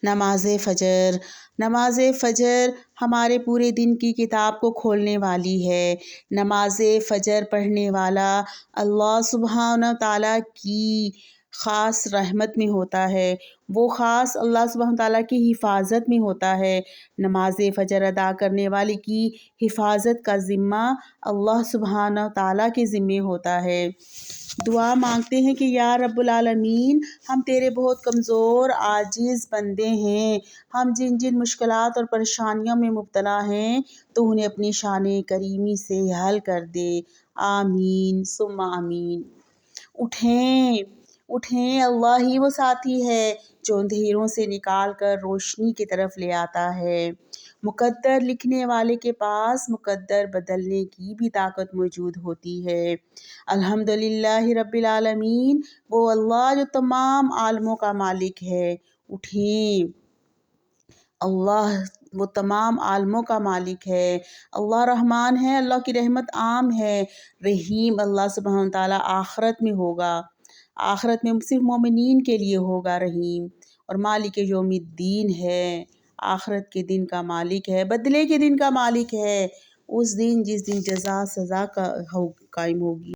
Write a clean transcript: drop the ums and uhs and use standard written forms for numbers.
نماز فجر۔ نماز فجر ہمارے پورے دن کی کتاب کو کھولنے والی ہے۔ نماز فجر پڑھنے والا اللہ سبحانہ تعالیٰ کی خاص رحمت میں ہوتا ہے، وہ خاص اللہ سبحانہ تعالیٰ کی حفاظت میں ہوتا ہے۔ نماز فجر ادا کرنے والے کی حفاظت کا ذمہ اللہ سبحانہ تعالیٰ کے ذمے ہوتا ہے۔ دعا مانگتے ہیں کہ یا رب العالمین، ہم تیرے بہت کمزور عاجز بندے ہیں، ہم جن جن مشکلات اور پریشانیوں میں مبتلا ہیں تو انہیں اپنی شان کریمی سے حل کر دے، آمین ثم آمین۔ اٹھیں، اللہ ہی وہ ساتھی ہے جو اندھیروں سے نکال کر روشنی کی طرف لے آتا ہے۔ مقدر لکھنے والے کے پاس مقدر بدلنے کی بھی طاقت موجود ہوتی ہے۔ الحمدللہ رب العالمین، وہ اللہ جو تمام عالموں کا مالک ہے۔ اٹھیں، اللہ وہ تمام عالموں کا مالک ہے، اللہ رحمان ہے، اللہ کی رحمت عام ہے، رحیم اللہ سبحانہ تعالیٰ آخرت میں ہوگا، آخرت میں صرف مومنین کے لیے ہوگا رحیم، اور مالک یوم الدین ہے، آخرت کے دن کا مالک ہے، بدلے کے دن کا مالک ہے، اس دن جس دن جزا سزا کا قائم ہوگی۔